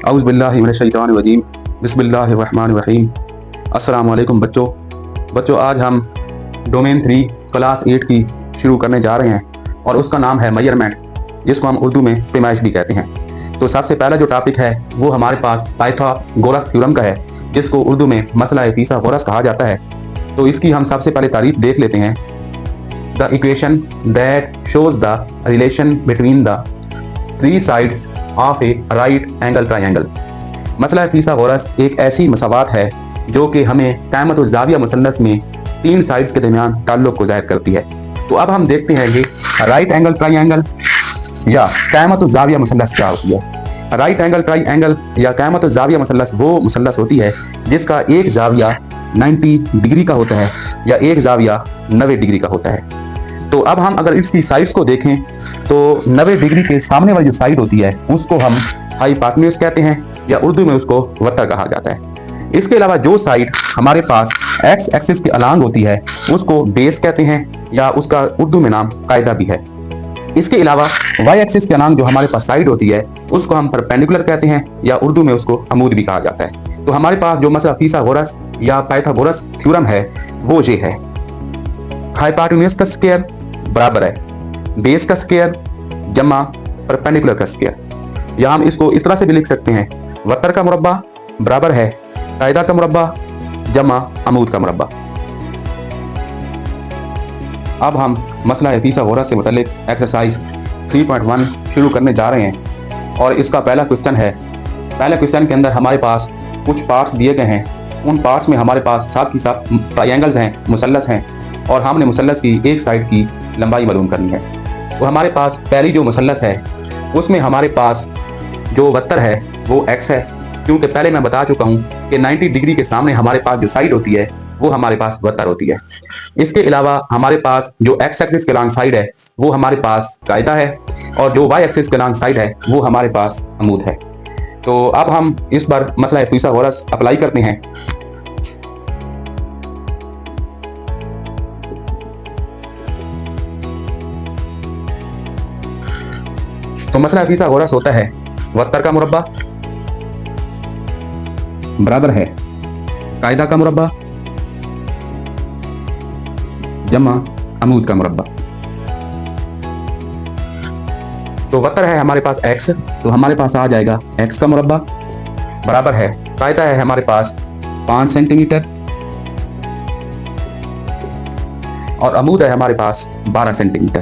औज़ु बिल्लाहि मिनश शैतानिर रजीम, बिस्मिल्लाहिर रहमानिर रहीम। अस्सलाम वालेकुम बच्चों, आज हम डोमेन 3 क्लास 8 की शुरू करने जा रहे हैं और उसका नाम है मेजरमेंट, जिसको हम उर्दू में पैमाइश भी कहते हैं। तो सबसे पहला जो टॉपिक है वो हमारे पास पाइथागोरस थ्योरम का है, जिसको उर्दू में मसला फिसागोरस कहा जाता है। तो इसकी हम सबसे पहले तारीफ देख लेते हैं। The equation that shows the relation between the 3 sides of A right angle triangle. मसला फिसागोरस एक ऐसी मसावात है जो कि हमें क़यामत और ज़ाविया मुसन्नस में 3 साइड्स के दरमियान ताल्लुक़ को ज़ाहिर करती है। तो अब हम देखते हैं कि राइट एंगल ट्रायंगल या क़यामत और ज़ाविया मुसन्नस क्या होती है। राइट एंगल ट्रायंगल या क़यामत और ज़ाविया मुसन्नस वो मुसन्नस होती है जिसका एक ज़ाविया 90 डिग्री का होता है या एक ज़ाविया 90 डिग्री का होता है। तो अब हम अगर इसकी साइड्स को देखें तो 90 डिग्री के सामने वाली जो साइड होती है उसको हम हाइपोटेन्यूज कहते हैं या उर्दू में उसको वतर कहा जाता है। इसके अलावा जो साइड हमारे पास एक्स एक्सिस के अलांग होती है उसको बेस कहते हैं या उसका उर्दू में नाम कायदा भी है। इसके अलावा वाई एक्सिस के अलांग जो हमारे पास साइड होती है उसको हम परपेंडिकुलर कहते हैं या उर्दू में उसको अमूद भी कहा जाता है। तो हमारे पास जो मसला फिसागोरस या पाइथागोरस थ्योरम है वो ये है, हाइपोटेन्यूज का स्क्वायर बराबर है बेस का स्क्वायर जमा परपेंडिकुलर का स्क्वायर। या हम इसको इस तरह से भी लिख सकते हैं, वतर का मुरब्बा बराबर है कायदा का मुरब्बा जमा अमूद का मुरब्बा। अब हम मसला फिसागोरस से मुताल्लिक एक्सरसाइज 3.1 शुरू करने जा रहे हैं और इसका पहला क्वेश्चन है। पहले क्वेश्चन के अंदर हमारे पास कुछ पार्ट्स दिए गए हैं। उन पार्ट्स में हमारे पास साथ की साथ ट्रायंगल्स हैं, मुसल्लस हैं और हमने मुसल्लस की एक साइड की लंबाई मालूम करनी है। तो हमारे पास पहली जो मुसल्लस है उसमें हमारे पास जो वतर है वो एक्स है, क्योंकि पहले मैं बता चुका हूँ कि 90 डिग्री के सामने हमारे पास जो साइड होती है वो हमारे पास वतर होती है। इसके अलावा हमारे पास जो एक्स एक्सिस के लॉन्ग साइड है वो हमारे पास कायदा है और जो वाई एक्सिस के लॉन्ग साइड है वो हमारे पास अमूद है। तो अब हम इस पर मसला फिसागोरस अप्लाई करते हैं। तो मसला फिसागोरस होता है वतर का मुरब्बा बराबर है कायदा का मुरब्बा जमा अमूद का मुरब्बा। तो वतर है हमारे पास x, तो हमारे पास आ जाएगा x का मुरब्बा बराबर है कायदा है हमारे पास 5 सेंटीमीटर और अमूद है हमारे पास 12 सेंटीमीटर।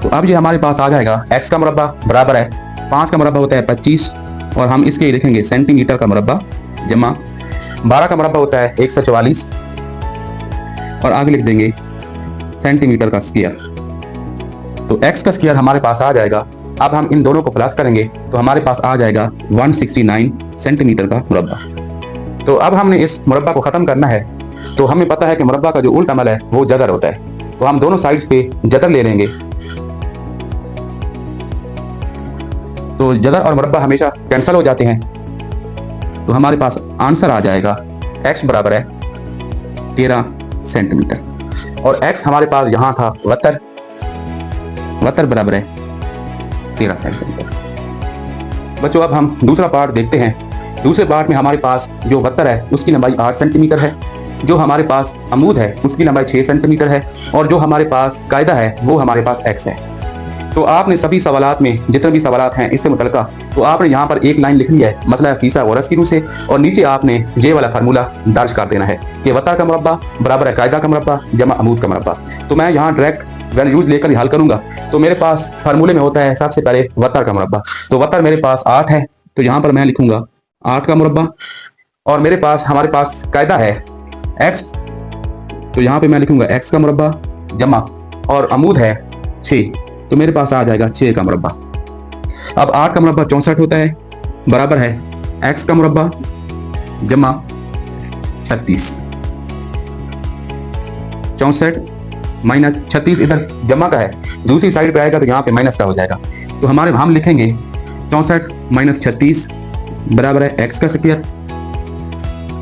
तो अब ये हमारे पास आ जाएगा x का मुरब्बा बराबर है 5 का मुरब्बा होता है 25 और हम इसके लिखेंगे सेंटीमीटर का मुरब्बा जमा 12 का मुरब्बा होता है 144 और आगे लिख देंगे सेंटीमीटर का स्क्वायर। तो x का स्क्वायर हमारे पास आ जाएगा। अब हम इन दोनों को प्लस करेंगे तो हमारे पास आ जाएगा 169 सेंटीमीटर का मुरब्बा। तो अब हमने इस मुरब्बा को ख़त्म करना है। तो हमें पता है कि मुरब्बा का जो उल्टा अमल है वो जदर होता है, तो हम दोनों साइड्स पे जदर ले लेंगे। तो जदर और मुरब्बा हमेशा कैंसिल हो जाते हैं, तो हमारे पास आंसर आ जाएगा x बराबर है 13 सेंटीमीटर और x हमारे पास यहाँ था वतर बराबर है 13 सेंटीमीटर। बच्चों अब हम दूसरा पार्ट देखते हैं। दूसरे पार्ट में हमारे पास जो वतर है उसकी लंबाई 8 सेंटीमीटर है, जो हमारे पास अमूद है उसकी लंबाई 6 सेंटीमीटर है और जो हमारे पास कायदा है वो हमारे पास x है। तो आपने सभी सवालात में जितने भी सवालात हैं इससे मुतल्लिका, तो आपने यहाँ पर एक लाइन लिखनी है मसला फिसागोरस की रूह से और नीचे आपने ये वाला फार्मूला दर्ज कर देना है कि वतर का मुरब्बा बराबर है कायदा का मुरब्बा जमा अमूद का मुरब्बा। तो मैं यहाँ डायरेक्ट वैल्यूज लेकर हल करूंगा। तो मेरे पास फार्मूले में होता है सबसे पहले वतर का मुरब्बा। तो वतर मेरे पास 8 है, तो यहाँ पर मैं लिखूंगा 8 का मुरब्बा और मेरे पास हमारे पास कायदा है x, तो यहाँ पे मैं लिखूंगा x का मुरब्बा जमा और अमूद है 6, तो मेरे पास आ जाएगा 6 का मुरब्बा। अब 8 का मुरब्बा 64 होता है बराबर है x का मुरब्बा जमा 36। 64 माइनस 36 इधर जमा का है, दूसरी साइड पे आएगा तो यहाँ पे माइनस का हो जाएगा। तो हम लिखेंगे 64 माइनस 36 बराबर है x का स्क्वायर।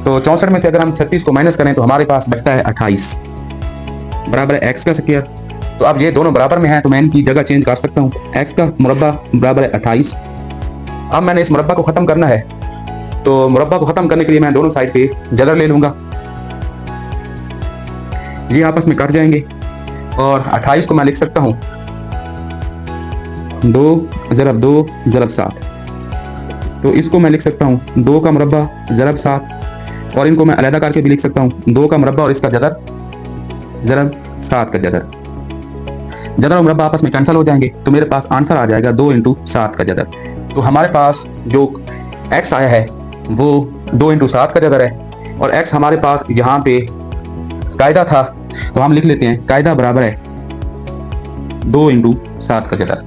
तो 64 में से अगर हम 36 को माइनस करें तो हमारे पास बचता है 28 बराबर है x का स्क्वायर तो अब ये दोनों बराबर में हैं तो मैं इनकी जगह चेंज कर सकता हूँ। x का मुरब्बा बराबर है 28। अब मैंने इस मुरब्बा को ख़त्म करना है, तो मुरब्बा को ख़त्म करने के लिए मैं दोनों साइड पे जदर ले लूँगा। ये आपस में कट जाएंगे और 28 को मैं लिख सकता हूँ 2 ज़रब 2 ज़रब 7। तो इसको मैं लिख सकता हूँ 2 का मुरब्बा ज़रब 7, और इनको मैं अलग करके भी लिख सकता हूँ 2 का मुरब्बा और इसका जदर ज़रब 7 का जदर। जदर और मुरब्बा आपस में कैंसिल हो जाएंगे तो मेरे पास आंसर आ जाएगा 2 × 7 का जदर। तो हमारे पास जो x आया है वो 2 × 7 का जदर है, और x हमारे पास यहाँ पे कायदा था तो हम लिख लेते हैं कायदा बराबर है 2 × 7 का जदर।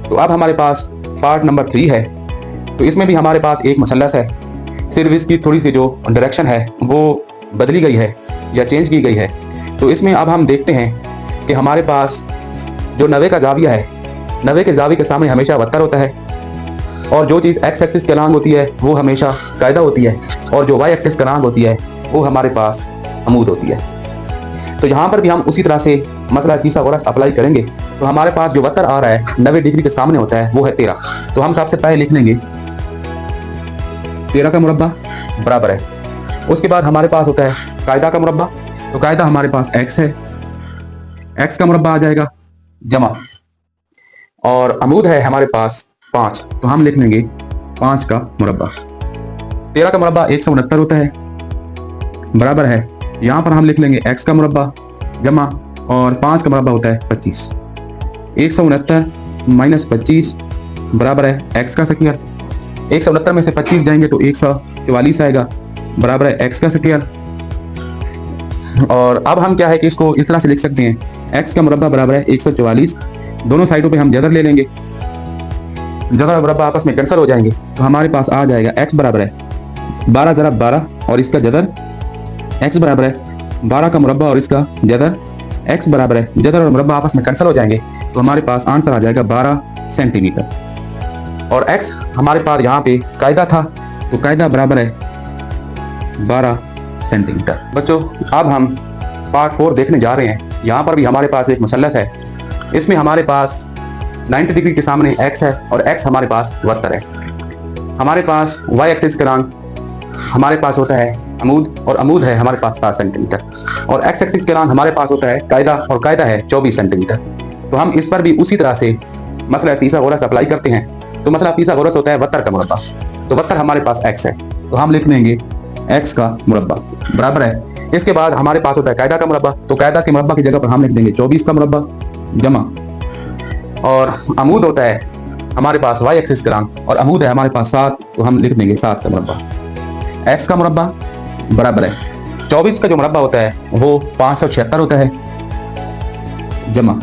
तो अब हमारे पास पार्ट नंबर 3 है। तो इसमें भी हमारे पास एक मसलस है, सिर्फ इसकी थोड़ी सी जो डायरेक्शन है वो बदली गई है या चेंज की गई है। तो इसमें अब हम देखते हैं कि हमारे पास जो 90 का जाविया है, 90 के जाविये के सामने हमेशा वत्तर होता है, और जो चीज़ x एक्सिस के लांग होती है वो हमेशा कायदा होती है, और जो y एक्सिस के लांग होती है वो हमारे पास अमूद होती है। तो यहाँ पर भी हम उसी तरह से मसला फिसागोरस अप्लाई करेंगे। तो हमारे पास जो वत्तर आ रहा है 90 डिग्री के सामने होता है वो है 13। तो हम सबसे पहले लिख लेंगे 13 का मुरब्बा बराबर है, उसके बाद हमारे पास होता है कायदा का मुरब्बा। तो कायदा हमारे पास x है, x का मुरब्बा आ जाएगा जमा, और अमूद है हमारे पास 5। तो हम लिख लेंगे 5 का मुरब्बा। 13 का मुरब्बा 169 होता है, बराबर है, यहाँ पर हम लिख लेंगे x का मुरब्बा जमा, और 5 का मुरब्बा होता है 25। 169 - 25 बराबर है x का स्क्वायर। 169 में से 25 जाएंगे तो 144 आएगा, बराबर है x का स्क्वायर। और अब हम क्या है कि इसको इस तरह से लिख सकते हैं, x का मुरब्बा बराबर है 144। दोनों साइडों पे हम जदर ले लेंगे, जदर और मुरब्बा आपस में कैंसिल हो जाएंगे तो हमारे पास आ जाएगा x बराबर है 12 ज़रब 12 और इसका जदर, x बराबर है 12 का मुरब्बा और इसका जदर, x बराबर है, जदर और मुरब्बा आपस में कैंसिल हो जाएंगे तो हमारे पास आंसर आ जाएगा 12 सेंटीमीटर। और x हमारे पास यहाँ पे कायदा था तो कायदा बराबर है 12 सेंटीमीटर। बच्चों अब हम पार्ट 4 देखने जा रहे हैं। यहाँ पर भी हमारे पास एक मुसल्लस है, इसमें हमारे पास 90 डिग्री के सामने x है और x हमारे पास वत्तर है। हमारे पास y एक्सिस का रंग हमारे पास होता है अमूद, और अमूद है हमारे पास 7 सेंटीमीटर, और x एक्सिस के रंग हमारे पास होता है कायदा, और कायदा है 24 सेंटीमीटर। तो हम इस पर भी उसी तरह से मसला फिसागोरस अप्लाई करते हैं। तो मसला फिसागोरस होता है वत्तर का मुरब्बा। तो वत्तर हमारे पास x है तो हम लिख लेंगे x का मुरब्बा बराबर है। इसके बाद हमारे पास होता है कायदा का मुरब्बा। तो कायदा के मुरब्बा की जगह पर हम लिख देंगे 24 का मुरब्बा जमा, और अमूद होता है हमारे पास y एक्सिस का रंग, और अमूद है हमारे पास 7। तो हम लिख देंगे 7 का मुरब्बा। x का मुरब्बा बराबर है 24 का जो मुरब्बा होता है वो 576 होता है जमा,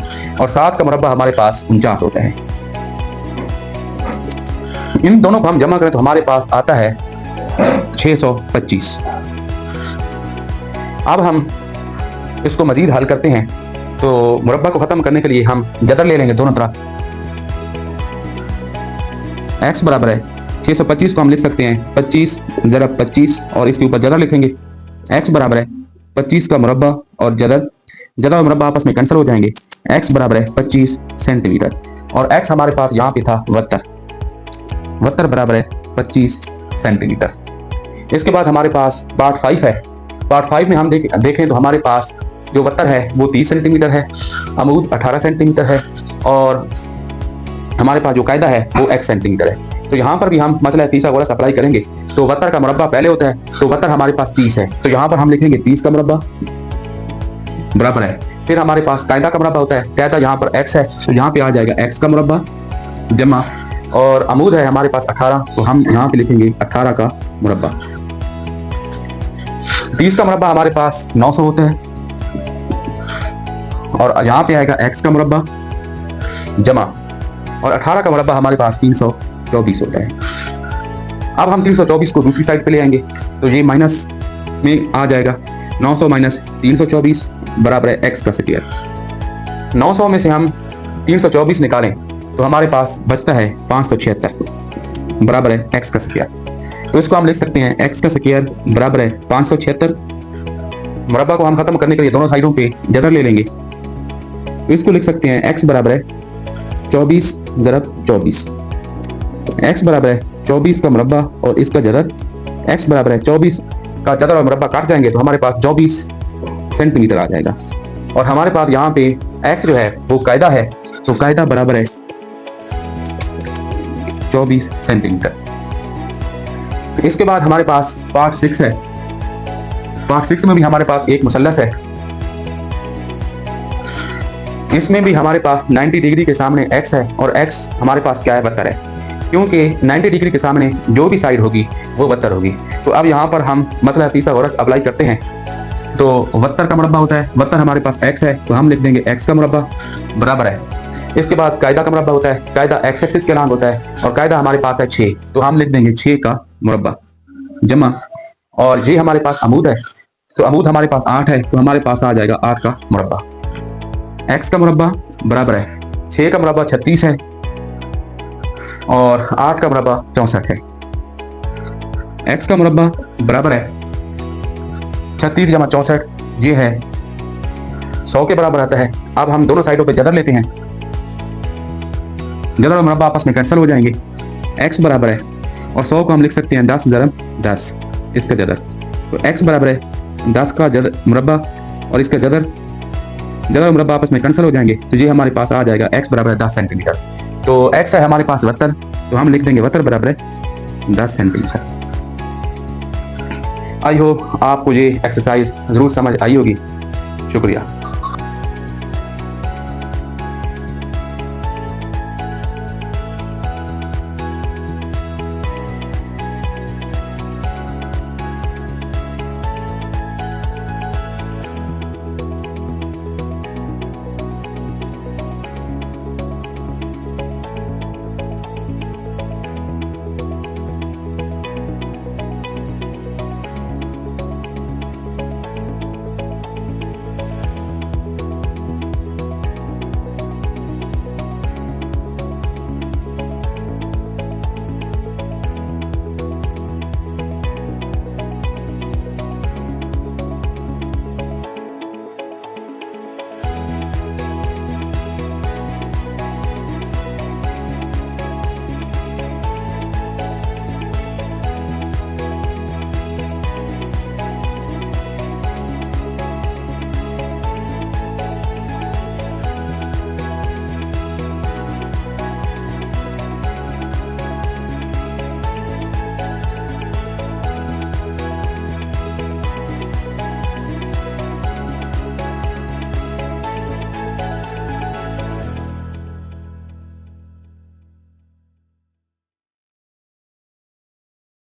और 7 का मुरब्बा हमारे पास 49 होता है। इन दोनों को हम जमा करें तो हमारे पास आता है 625। अब हम इसको मजीद हल करते हैं। तो मुरब्बा को खत्म करने के लिए हम जदर ले लेंगे दोनों तरफ। x बराबर है 625 को हम लिख सकते हैं 25 ज़रब 25, और इसके ऊपर जदर लिखेंगे। x बराबर है 25 का मुरब्बा और जदर, जदर और मुरब्बा आपस में कैंसिल हो जाएंगे। x बराबर है 25 सेंटीमीटर, और x हमारे पास यहाँ पे था वत्तर, वत्तर बराबर है 25 सेंटीमीटर। इसके बाद हमारे पास पार्ट 5 है। पार्ट 5 में हम देखें तो हमारे पास जो वत्तर है वो 30 सेंटीमीटर है, अमूद 18 सेंटीमीटर है, और हमारे पास जो कायदा है वो x सेंटीमीटर है। तो यहाँ पर भी हम मसला फिसागोरस अप्लाई करेंगे। तो वत्तर का मुरब्बा पहले होता है, तो वत्तर हमारे पास 30 है, तो यहाँ पर हम लिखेंगे 30 का मुरब्बा बराबर है। फिर हमारे पास कायदा का मुरब्बा होता है, कायदा यहाँ पर x है तो यहाँ पे आ जाएगा x का मुरब्बा जमा, और अमूद है हमारे पास 18, तो हम यहाँ पे लिखेंगे 18 का मुरब्बा। 30 का मुरब्बा हमारे पास 900 होता है, और यहाँ पे आएगा x का मुरब्बा जमा, और 18 का मुरब्बा हमारे पास 324 होता है। अब हम 324 को दूसरी साइड पे ले आएंगे तो ये माइनस में आ जाएगा, 900 - 324 बराबर है x का स्क्वायर। 900 में से हम 324 निकालें तो हमारे पास बचता है 576 बराबर है x का स्क्वायर। तो इसको हम लिख सकते हैं x का स्क्वायर बराबर है 576। मुरब्बा को हम खत्म करने के लिए दोनों साइडों पे जदर ले लेंगे। तो तो इसको लिख सकते हैं x बराबर है 24 ज़रब 24। x बराबर है 24 का मुरब्बा और इसका जदर, x बराबर है 24 का जदर और मुरब्बा काट जाएंगे तो हमारे पास 24 सेंटीमीटर आ जाएगा। और हमारे पास यहाँ पे x जो है वो कायदा है, तो कायदा बराबर है 24 सेंटीमीटर। इसके बाद हमारे पास पार्ट 6 है। पार्ट 6 में भी हमारे पास एक मुसल्लस है। इसमें भी हमारे पास 90 डिग्री के सामने x है और x हमारे पास क्या है, 72 है, क्योंकि 90 डिग्री के सामने जो भी साइड होगी वो 72 होगी। तो अब यहाँ पर हम मसला पीथागोरस अप्लाई करते हैं। तो 72 का मुरब्बा होता है, 72 हमारे पास x है तो हम लिख देंगे x का मुरब्बा बराबर है। इसके बाद कायदा का मुरब्बा होता है, कायदा x एक्सिस के नाम होता है और कायदा हमारे पास है 6, तो हम लिख देंगे 6 का मुरब्बा जमा। और ये हमारे पास अमूद है, तो अमूद हमारे पास 8 है तो हमारे पास आ जाएगा 8 का मुरब्बा। x का मुरब्बा बराबर है 6 का मुरब्बा 36 है और 8 का मुरब्बा 64 है। x का मुरब्बा बराबर है 36 जमा 64, ये है 100 के बराबर आता है। अब हम दोनों साइडों पे जदर लेते हैं, जदर और मुरब्बा आपस में कैंसिल हो जाएंगे। x बराबर है और 100 को हम लिख सकते हैं 10 ज़रब 10, इसका जदर। तो x बराबर है 10 का जदर मुरब्बा और इसका जदर, जदर और मुरब्बा आपस में कैंसिल हो जाएंगे तो ये हमारे पास आ जाएगा x बराबर है 10 सेंटीमीटर। तो x है हमारे पास 72, तो हम लिख देंगे 72 बराबर है 10 सेंटीमीटर। आई होप आपको ये एक्सरसाइज जरूर समझ आई होगी। शुक्रिया।